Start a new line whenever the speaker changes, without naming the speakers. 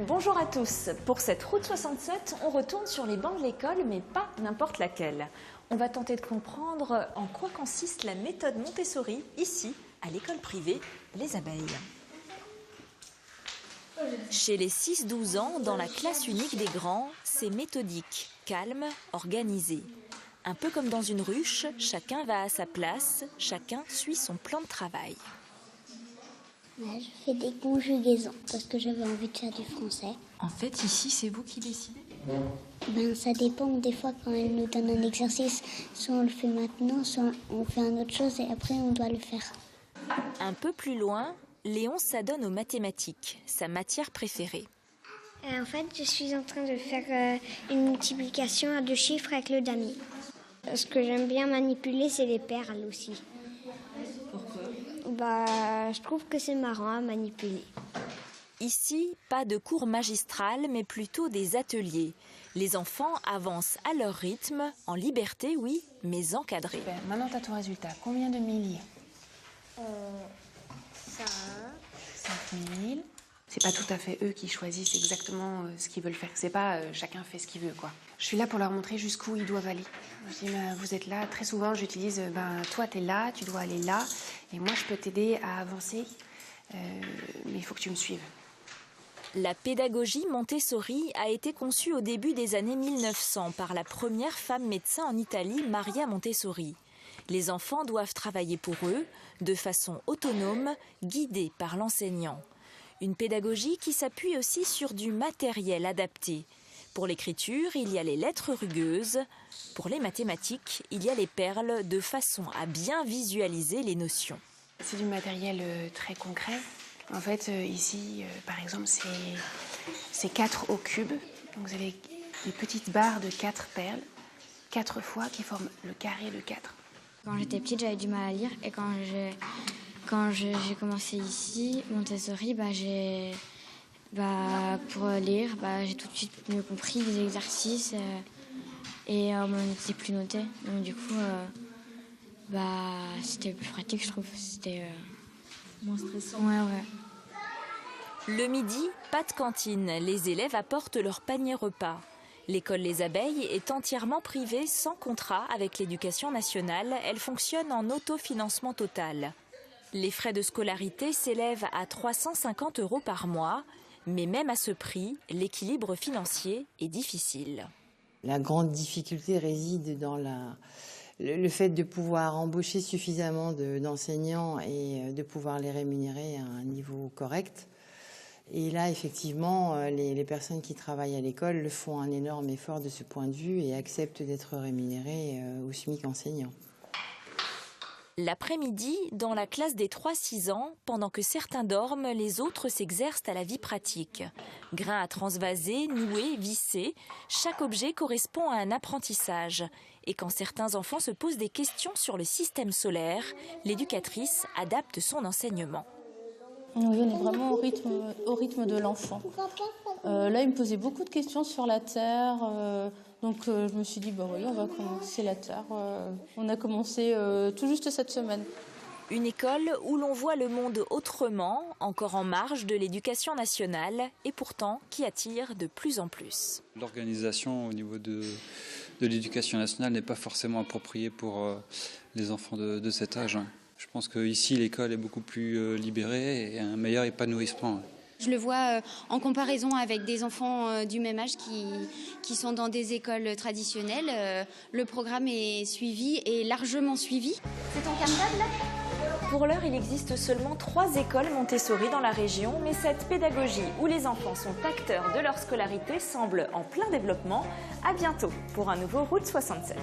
Bonjour à tous. Pour cette route 67, on retourne sur les bancs de l'école, mais pas n'importe laquelle. On va tenter de comprendre en quoi consiste la méthode Montessori, ici, à l'école privée Les Abeilles. Chez les 6-12 ans, dans la classe unique des grands, c'est méthodique, calme, organisé. Un peu comme dans une ruche, chacun va à sa place, chacun suit son plan de travail.
Je fais des conjugaisons parce que j'avais envie de faire du français.
En fait, ici, c'est vous qui décidez?
Ça dépend. Des fois, quand elle nous donne un exercice, soit on le fait maintenant, soit on fait une autre chose et après on doit le faire.
Un peu plus loin, Léon s'adonne aux mathématiques, sa matière préférée.
En fait, je suis en train de faire une multiplication à 2 chiffres avec le damier. Ce que j'aime bien manipuler, c'est les perles aussi. Je trouve que c'est marrant à manipuler.
Ici, pas de cours magistral, mais plutôt des ateliers. Les enfants avancent à leur rythme, en liberté, oui, mais encadrés.
Maintenant, tu as ton résultat. Combien de milliers?
5.
5000. C'est pas tout à fait eux qui choisissent exactement ce qu'ils veulent faire. C'est pas chacun fait ce qu'il veut, quoi. Je suis là pour leur montrer jusqu'où ils doivent aller. Je dis, vous êtes là. Très souvent, j'utilise, toi, t'es là, tu dois aller là. Et moi, je peux t'aider à avancer. Mais il faut que tu me suives.
La pédagogie Montessori a été conçue au début des années 1900 par la première femme médecin en Italie, Maria Montessori. Les enfants doivent travailler pour eux, de façon autonome, guidés par l'enseignant. Une pédagogie qui s'appuie aussi sur du matériel adapté. Pour l'écriture, il y a les lettres rugueuses. Pour les mathématiques, il y a les perles de façon à bien visualiser les notions.
C'est du matériel très concret. En fait, ici, par exemple, c'est 4 au cube. Donc vous avez des petites barres de 4 perles, 4 fois qui forment le carré de 4.
Quand j'étais petite, j'avais du mal à lire et quand j'ai commencé ici, Montessori, pour lire, j'ai tout de suite mieux compris les exercices et on n'était plus noté. Donc du coup, c'était plus pratique, je trouve. C'était
moins stressant.
Ouais.
Le midi, pas de cantine. Les élèves apportent leur panier repas. L'école Les Abeilles est entièrement privée, sans contrat avec l'éducation nationale. Elle fonctionne en autofinancement total. Les frais de scolarité s'élèvent à 350 € par mois. Mais même à ce prix, l'équilibre financier est difficile.
La grande difficulté réside dans le fait de pouvoir embaucher suffisamment d'enseignants et de pouvoir les rémunérer à un niveau correct. Et là, effectivement, les personnes qui travaillent à l'école font un énorme effort de ce point de vue et acceptent d'être rémunérées au SMIC enseignant.
L'après-midi, dans la classe des 3-6 ans, pendant que certains dorment, les autres s'exercent à la vie pratique. Grains à transvaser, nouer, visser, chaque objet correspond à un apprentissage. Et quand certains enfants se posent des questions sur le système solaire, l'éducatrice adapte son enseignement.
Oui, on est vraiment au rythme de l'enfant. Là, il me posait beaucoup de questions sur la Terre. Donc, je me suis dit, oui, on va commencer la Terre. On a commencé tout juste cette semaine.
Une école où l'on voit le monde autrement, encore en marge de l'éducation nationale, et pourtant qui attire de plus en plus.
L'organisation au niveau de l'éducation nationale n'est pas forcément appropriée pour les enfants de cet âge. Je pense qu'ici, l'école est beaucoup plus libérée et un meilleur épanouissement.
Je le vois en comparaison avec des enfants du même âge qui sont dans des écoles traditionnelles. Le programme est suivi et largement suivi.
C'est ton cartable là ? Pour l'heure, il existe seulement 3 écoles Montessori dans la région, mais cette pédagogie où les enfants sont acteurs de leur scolarité semble en plein développement. À bientôt pour un nouveau Route 67.